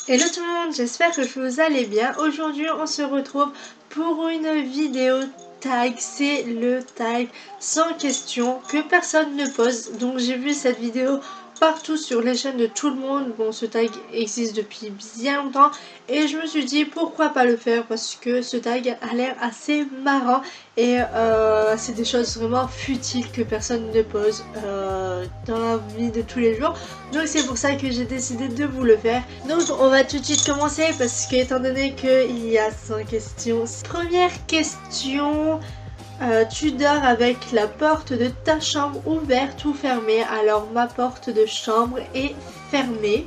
Hello tout le monde, j'espère que vous allez bien. Aujourd'hui on se retrouve pour une vidéo tag, c'est le tag sans question que personne ne pose. Donc j'ai vu cette vidéo partout sur les chaînes de tout le monde. Bon, ce tag existe depuis bien longtemps et je me suis dit pourquoi pas le faire parce que ce tag a l'air assez marrant et c'est des choses vraiment futiles que personne ne pose dans la vie de tous les jours. Donc c'est pour ça que j'ai décidé de vous le faire. Donc on va tout de suite commencer parce que étant donné qu'il y a 100 questions. Première question, tu dors avec la porte de ta chambre ouverte ou fermée? Alors ma porte de chambre est fermée.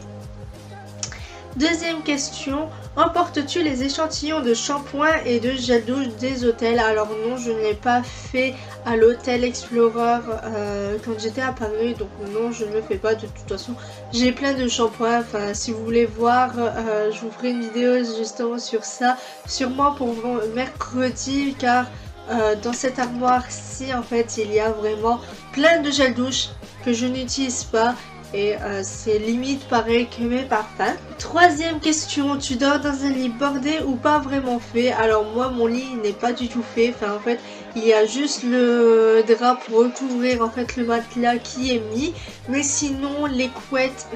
Deuxième question, emportes-tu les échantillons de shampoing et de gel douche des hôtels? Alors non, je ne l'ai pas fait à l'hôtel Explorer quand j'étais à Paris, donc non, je ne le fais pas de toute façon. J'ai plein de shampoings, enfin si vous voulez voir, je vous ferai une vidéo justement sur ça, sûrement pour mercredi, car dans cette armoire-ci, en fait, il y a vraiment plein de gel douche que je n'utilise pas. Et c'est limite pareil que mes parfums. Troisième question, tu dors dans un lit bordé ou pas vraiment fait? Alors moi mon lit n'est pas du tout fait, enfin en fait il y a juste le drap pour recouvrir en fait le matelas qui est mis, mais sinon les couettes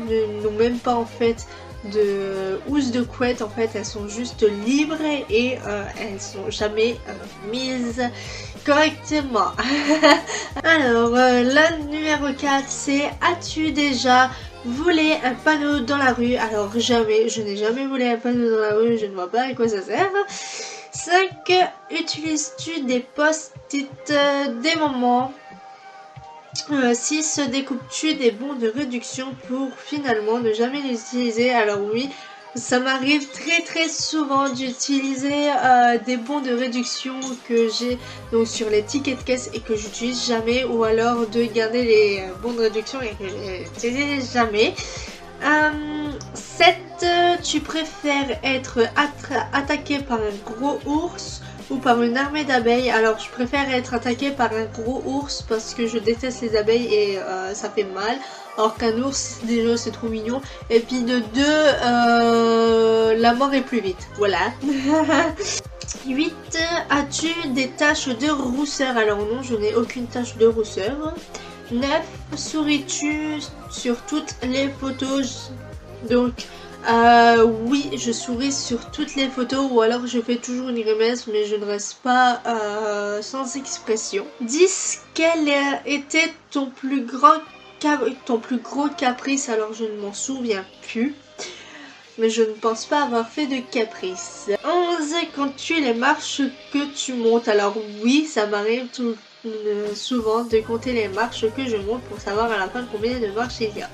n'ont même pas en fait de housse de couette, en fait elles sont juste libres et elles sont jamais mises correctement. Alors la numéro 4 c'est, as-tu déjà volé un panneau dans la rue? Alors jamais, je n'ai jamais volé un panneau dans la rue, je ne vois pas à quoi ça sert. 5. Utilises-tu des post-it des moments? 6. Découpes-tu des bons de réduction pour finalement ne jamais les utiliser? Alors oui, ça m'arrive très souvent d'utiliser des bons de réduction que j'ai donc sur les tickets de caisse et que j'utilise jamais, ou alors de garder les bons de réduction et que j'utilise jamais. 7. Tu préfères être attaqué par un gros ours ou par une armée d'abeilles? Alors je préfère être attaqué par un gros ours parce que je déteste les abeilles et ça fait mal. Alors qu'un ours, déjà c'est trop mignon. Et puis de 2, la mort est plus vite. Voilà. 8. As-tu des taches de rousseur? Alors non, je n'ai aucune tache de rousseur. 9. Souris-tu sur toutes les photos? Donc oui, je souris sur toutes les photos, ou alors je fais toujours une grimace, mais je ne reste pas sans expression. 10. Quel était ton plus gros caprice? Alors je ne m'en souviens plus, mais je ne pense pas avoir fait de caprice. 11. Comptes-tu les marches que tu montes? Alors oui, ça m'arrive souvent de compter les marches que je monte pour savoir à la fin combien de marches il y a.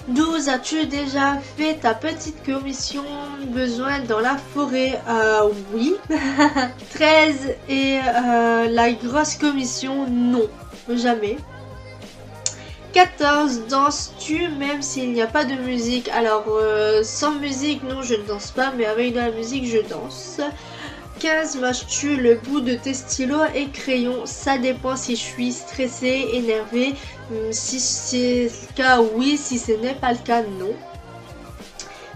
12. As-tu déjà fait ta petite commission besoin dans la forêt? Oui. 13. Et la grosse commission? Non, jamais. 14. Danses-tu même s'il n'y a pas de musique? Alors sans musique non, je ne danse pas, mais avec de la musique je danse. 15. Mâches-tu le bout de tes stylos et crayons? Ça dépend si je suis stressée, énervée. Si c'est le cas, oui. Si ce n'est pas le cas, non.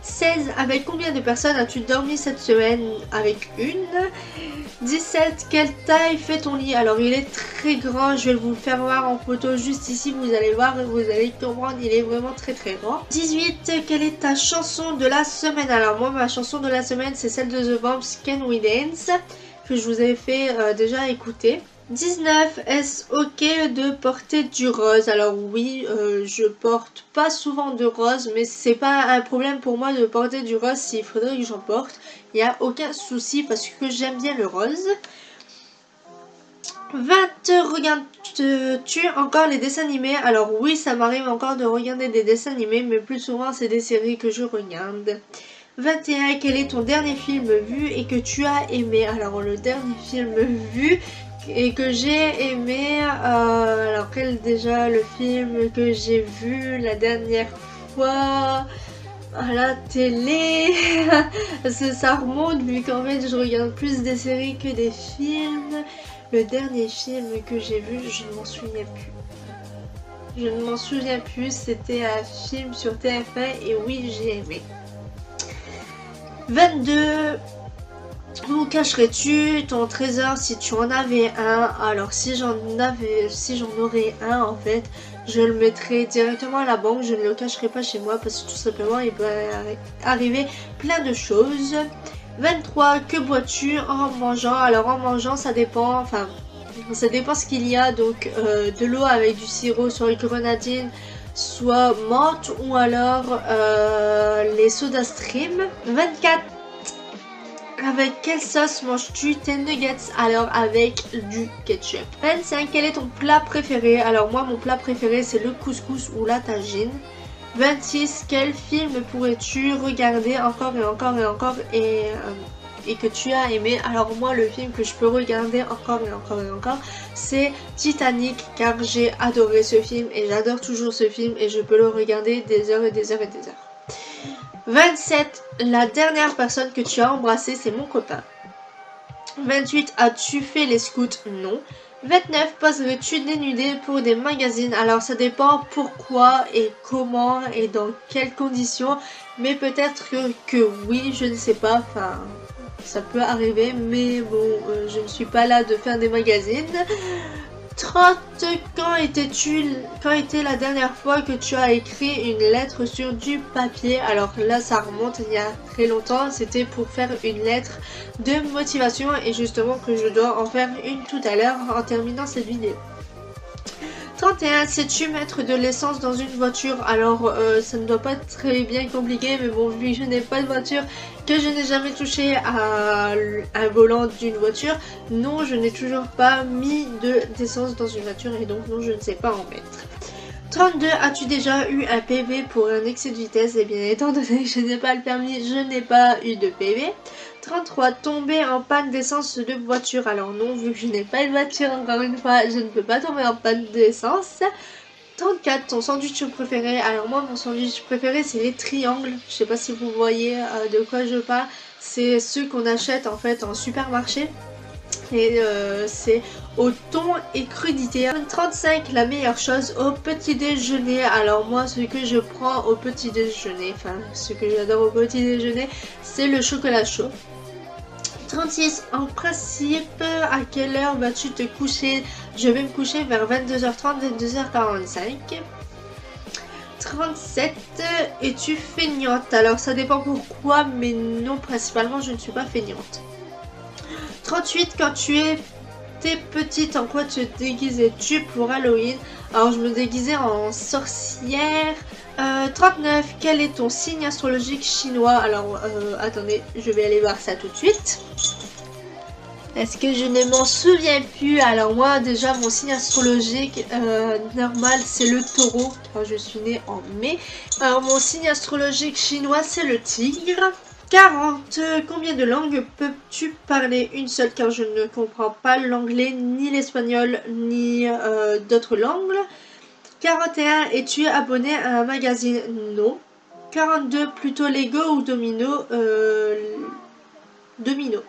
16. Avec combien de personnes as-tu dormi cette semaine? Avec une. 17. Quelle taille fait ton lit? Alors il est très grand, je vais vous le faire voir en photo juste ici, vous allez voir et vous allez comprendre, il est vraiment très grand. 18. Quelle est ta chanson de la semaine? Alors moi ma chanson de la semaine c'est celle de The Vamps, Can We Dance, que je vous avais fait déjà écouter. 19. Est-ce ok de porter du rose? Alors oui, je porte pas souvent de rose, mais c'est pas un problème pour moi de porter du rose. S'il faudrait que j'en porte, il n'y a aucun souci parce que j'aime bien le rose. 20. Regardes-tu encore les dessins animés? Alors oui, ça m'arrive encore de regarder des dessins animés, mais plus souvent c'est des séries que je regarde. 21. Quel est ton dernier film vu et que tu as aimé? Alors le dernier film vu et que j'ai aimé, alors quel déjà le film que j'ai vu la dernière fois à la télé? Parce que ça remonte vu qu'en fait je regarde plus des séries que des films. Le dernier film que j'ai vu, je ne m'en souviens plus. Je ne m'en souviens plus, c'était un film sur TF1 et oui j'ai aimé. 22. Où cacherais-tu ton trésor si tu en avais un? Alors si j'en aurais un en fait, je le mettrais directement à la banque, je ne le cacherai pas chez moi parce que tout simplement il peut arriver plein de choses. 23. Que bois-tu en mangeant? Alors en mangeant ça dépend, enfin ça dépend ce qu'il y a, donc de l'eau avec du sirop, soit grenadine, soit menthe ou alors les soda stream. 24. Avec quelle sauce manges-tu tes nuggets? Alors avec du ketchup. 25. Quel est ton plat préféré? Alors moi mon plat préféré c'est le couscous ou la tagine. 26. Quel film pourrais-tu regarder encore et encore et encore et que tu as aimé? Alors moi le film que je peux regarder encore et encore et encore c'est Titanic, car j'ai adoré ce film et j'adore toujours ce film et je peux le regarder des heures et des heures et des heures. 27. La dernière personne que tu as embrassée, c'est mon copain. 28. As-tu fait les scouts? Non. 29. Poserais-tu dénudé pour des magazines? Alors ça dépend pourquoi et comment et dans quelles conditions. Mais peut-être que oui, je ne sais pas. Enfin, ça peut arriver. Mais bon, je ne suis pas là de faire des magazines. 30. Quand était la dernière fois que tu as écrit une lettre sur du papier? Alors là ça remonte il y a très longtemps, c'était pour faire une lettre de motivation et justement que je dois en faire une tout à l'heure en terminant cette vidéo. 31. Sais-tu mettre de l'essence dans une voiture? Alors ça ne doit pas être très bien compliqué, mais bon, vu que je n'ai pas de voiture, que je n'ai jamais touché à un volant d'une voiture, non, je n'ai toujours pas mis d'essence dans une voiture et donc non, je ne sais pas en mettre. 32. As-tu déjà eu un PV pour un excès de vitesse? Eh bien, étant donné que je n'ai pas le permis, je n'ai pas eu de PV. 33. Tomber en panne d'essence de voiture? Alors non, vu que je n'ai pas de voiture, encore une fois, je ne peux pas tomber en panne d'essence. 34. Ton sandwich préféré? Alors moi, mon sandwich préféré, c'est les triangles. Je sais pas si vous voyez de quoi je parle. C'est ceux qu'on achète en fait en supermarché. Et c'est au thon et crudité. 35. La meilleure chose au petit déjeuner? Alors moi ce que je prends au petit déjeuner, enfin ce que j'adore au petit déjeuner, c'est le chocolat chaud. 36. En principe, à quelle heure vas-tu te coucher? Je vais me coucher vers 22h30, 22h45. 37. Es-tu feignante? Alors ça dépend pourquoi, mais non, principalement je ne suis pas feignante. 38. Quand tu étais petite, en quoi te déguisais-tu pour Halloween? Alors je me déguisais en sorcière. 39. Quel est ton signe astrologique chinois? Alors attendez, je vais aller voir ça tout de suite. Est-ce que je ne m'en souviens plus? Alors moi déjà mon signe astrologique normal c'est le taureau car je suis née en mai. Alors mon signe astrologique chinois c'est le tigre. 40. Combien de langues peux-tu parler? Une seule car je ne comprends pas l'anglais ni l'espagnol ni d'autres langues. 41. Es-tu abonné à un magazine? Non. 42. Plutôt Lego ou Domino? Domino.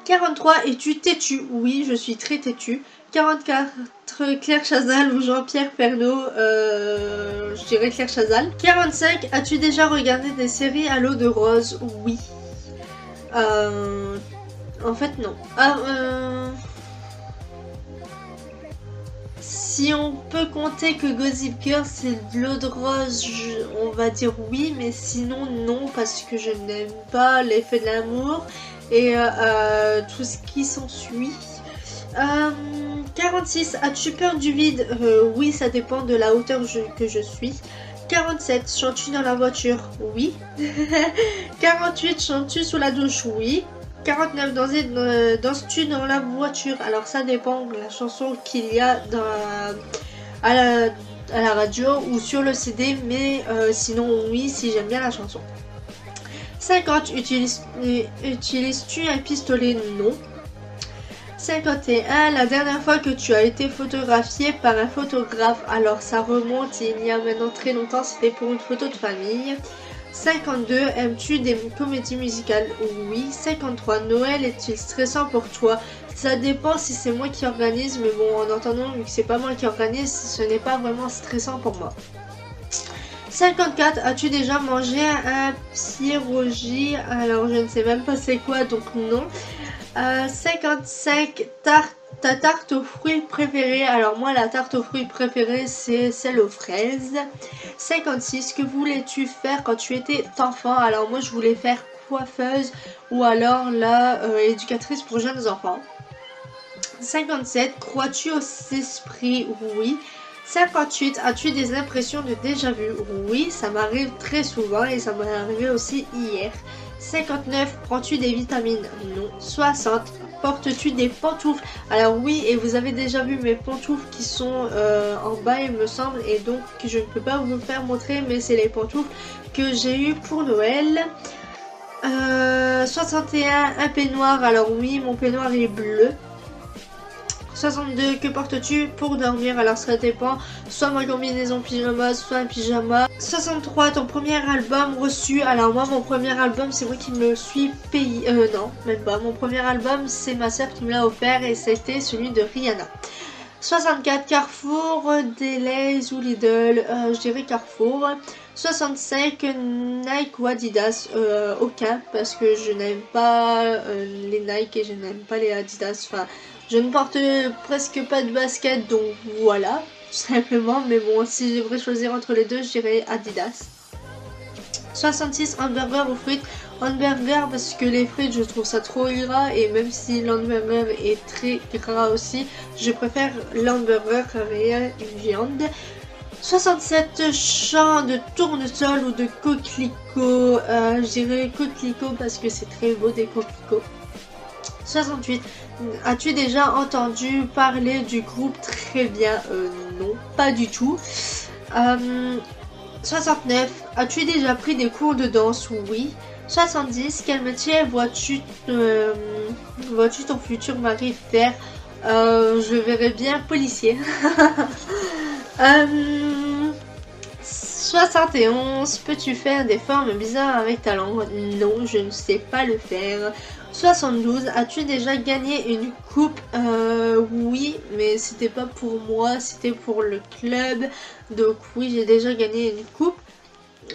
43. Es-tu têtu? Oui, je suis très têtu. 44. Claire Chazal ou Jean-Pierre Pernaut? Je dirais Claire Chazal. 45. As-tu déjà regardé des séries à l'eau de rose? Oui. En fait, non. Si on peut compter que Gossip Girl c'est de l'eau de rose, on va dire oui, mais sinon non, parce que je n'aime pas l'effet de l'amour et tout ce qui s'ensuit. 46. As-tu peur du vide? Oui, ça dépend de la hauteur que je suis. 47. Chantes-tu dans la voiture? Oui. 48. Chantes-tu sous la douche? Oui. 49. Danses-tu dans la voiture? Alors ça dépend de la chanson qu'il y a à la radio ou sur le CD, mais sinon oui, si j'aime bien la chanson. 50. Utilises-tu un pistolet? Non. 51. La dernière fois que tu as été photographié par un photographe? Alors ça remonte il y a maintenant très longtemps, c'était pour une photo de famille. 52. Aimes-tu des comédies musicales? Oui. 53. Noël est-il stressant pour toi? Ça dépend si c'est moi qui organise, mais bon, en entendant vu que c'est pas moi qui organise, ce n'est pas vraiment stressant pour moi. 54, as-tu déjà mangé un pierogi? Alors je ne sais même pas c'est quoi, donc non. 55, ta tarte aux fruits préférée? Alors moi la tarte aux fruits préférée c'est celle aux fraises. 56, que voulais-tu faire quand tu étais enfant? Alors moi je voulais faire coiffeuse ou alors la éducatrice pour jeunes enfants. 57, crois-tu aux esprits? Oui. 58, as-tu des impressions de déjà-vu? Oui, ça m'arrive très souvent et ça m'est arrivé aussi hier. 59, prends-tu des vitamines? Non. 60, portes-tu des pantoufles? Alors oui, et vous avez déjà vu mes pantoufles qui sont en bas il me semble, et donc je ne peux pas vous faire montrer, mais c'est les pantoufles que j'ai eu pour Noël. 61, un peignoir? Alors oui, mon peignoir est bleu. 62, que portes-tu pour dormir? Alors ça dépend, soit ma combinaison pyjama, soit un pyjama. 63, ton premier album reçu? Alors moi mon premier album c'est moi qui me le suis payé, non même pas, mon premier album c'est ma soeur qui me l'a offert et c'était celui de Rihanna. 64, Carrefour, Deleuze ou Lidl? Je dirais Carrefour. 65, Nike ou Adidas? Aucun, parce que je n'aime pas les Nike et je n'aime pas les Adidas. Enfin, je ne porte presque pas de basket, donc voilà, tout simplement. Mais bon, si je devrais choisir entre les deux, je dirais Adidas. 66, hamburger ou frites? Hamburger parce que les frites je trouve ça trop gras, et même si l'hamburger est très gras aussi, je préfère l'hamburger et viande. 67, champ de tournesol ou de coquelicot? Je dirais coquelicot parce que c'est très beau des coquelicots. 68, as-tu déjà entendu parler du groupe Très Bien? Non, pas du tout. 69, as-tu déjà pris des cours de danse? Oui. 70, quel métier vois-tu ton futur mari faire? Je verrais bien policier. 71, peux-tu faire des formes bizarres avec ta langue? Non, je ne sais pas le faire. 72, as-tu déjà gagné une coupe? Oui, mais c'était pas pour moi, c'était pour le club. Donc oui, j'ai déjà gagné une coupe.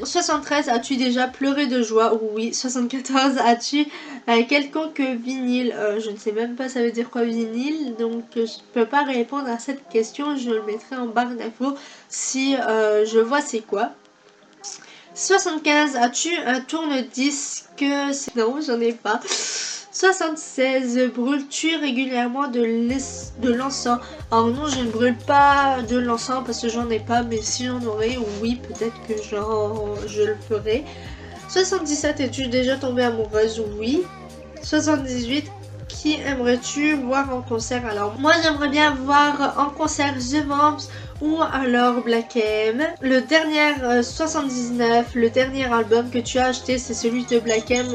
73, as-tu déjà pleuré de joie? Oui. 74, as-tu quelconque vinyle? Je ne sais même pas ça veut dire quoi vinyle, donc je peux pas répondre à cette question, je le mettrai en barre d'infos si je vois c'est quoi. 75, as-tu un tourne-disque? Non, j'en ai pas. 76, brûles-tu régulièrement de l'encens? Alors non, je ne brûle pas de l'encens parce que j'en ai pas, mais si j'en aurais, oui, peut-être que je le ferai. 77, es-tu déjà tombée amoureuse? Oui. 78, qui aimerais-tu voir en concert? Alors moi j'aimerais bien voir en concert The Vamps ou alors Black M. Le dernier 79, le dernier album que tu as acheté c'est celui de Black M,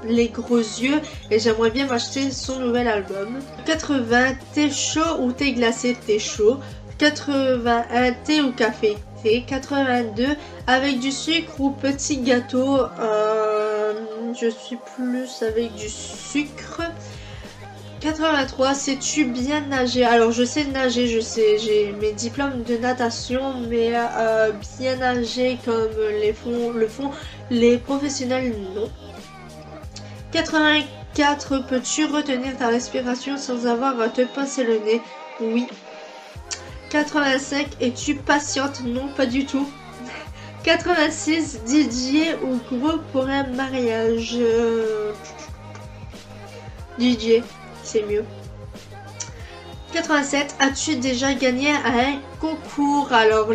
Les Gros Yeux, et j'aimerais bien m'acheter son nouvel album. 80, thé chaud ou thé glacé? Thé chaud. 81, thé ou café? Thé. 82, avec du sucre ou petit gâteau? Je suis plus avec du sucre. 83, sais-tu bien nager? Alors je sais nager, je sais, j'ai mes diplômes de natation, mais bien nager comme le font les professionnels, non. 84, peux-tu retenir ta respiration sans avoir à te pincer le nez? Oui. 85, es-tu patiente? Non, pas du tout. 86, DJ ou groupe pour un mariage? DJ, c'est mieux. 87, as-tu déjà gagné un concours? Alors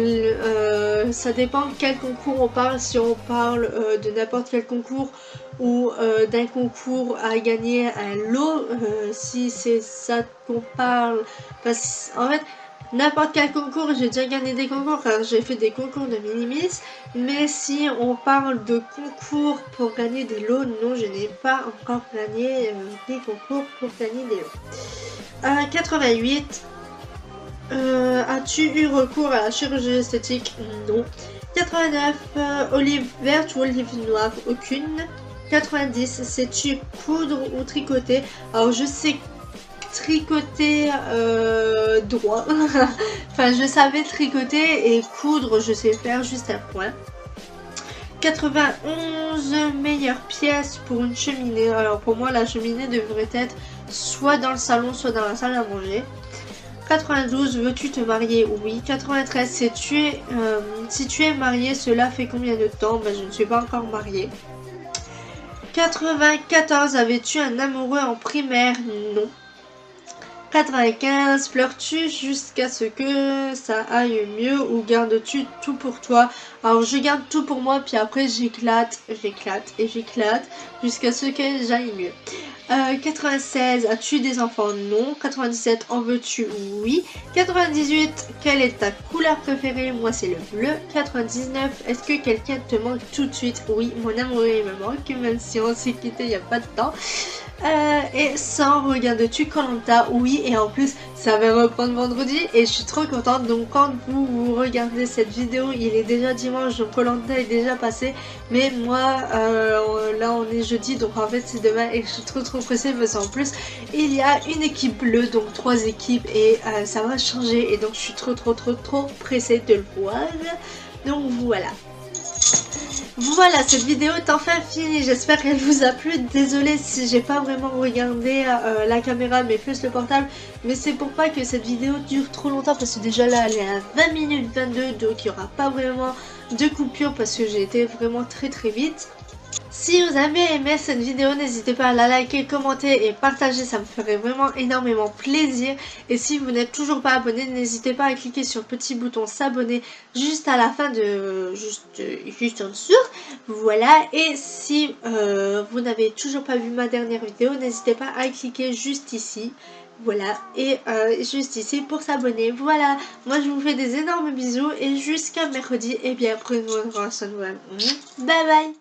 ça dépend de quel concours on parle, si on parle de n'importe quel concours ou d'un concours à gagner un lot, si c'est ça qu'on parle, parce qu'en fait n'importe quel concours, j'ai déjà gagné des concours car j'ai fait des concours de minimis, mais si on parle de concours pour gagner des lots, non, je n'ai pas encore gagné des concours pour gagner des lots. 88, as-tu eu recours à la chirurgie esthétique? Non. 89, olive verte ou olive noire? Aucune. 90, sais-tu coudre ou tricoter? Alors je sais tricoter droit. Enfin, je savais tricoter et coudre, je sais faire juste un point. 91 meilleures pièces pour une cheminée. Alors pour moi, la cheminée devrait être soit dans le salon, soit dans la salle à manger. 92, veux-tu te marier? Oui. 93, si tu es marié, cela fait combien de temps? Ben, je ne suis pas encore mariée. 94, avais-tu un amoureux en primaire? Non. 95, pleures-tu jusqu'à ce que ça aille mieux ou gardes-tu tout pour toi? Alors je garde tout pour moi, puis après j'éclate jusqu'à ce que j'aille mieux. 96, as-tu des enfants? Non. 97, en veux-tu? Oui. 98, quelle est ta couleur préférée? Moi c'est le bleu. 99, est-ce que quelqu'un te manque tout de suite? Oui, mon amoureux il me manque, même si on s'est quitté il n'y a pas de temps. Et 100, regardes-tu Koh-Lanta? Oui, et en plus ça va reprendre vendredi et je suis trop contente. Donc quand vous regardez cette vidéo, il est déjà dimanche, donc Koh-Lanta est déjà passé. Mais moi là on est jeudi, donc en fait c'est demain et je suis trop pressée parce qu'en plus il y a une équipe bleue, donc 3 équipes et ça va changer. Et donc je suis trop pressée de le voir. Donc voilà. Voilà, cette vidéo est enfin finie, j'espère qu'elle vous a plu. Désolée si j'ai pas vraiment regardé la caméra mais plus le portable, mais c'est pour pas que cette vidéo dure trop longtemps parce que déjà là elle est à 20 minutes 22, donc il n'y aura pas vraiment de coupure parce que j'ai été vraiment très vite. Si vous avez aimé cette vidéo, n'hésitez pas à la liker, commenter et partager, ça me ferait vraiment énormément plaisir. Et si vous n'êtes toujours pas abonné, n'hésitez pas à cliquer sur le petit bouton s'abonner juste à la fin de... juste en dessous. Voilà, et si vous n'avez toujours pas vu ma dernière vidéo, n'hésitez pas à cliquer juste ici. Voilà, et juste ici pour s'abonner. Voilà, moi je vous fais des énormes bisous et jusqu'à mercredi, et bien prenez soin de vous. Bye bye.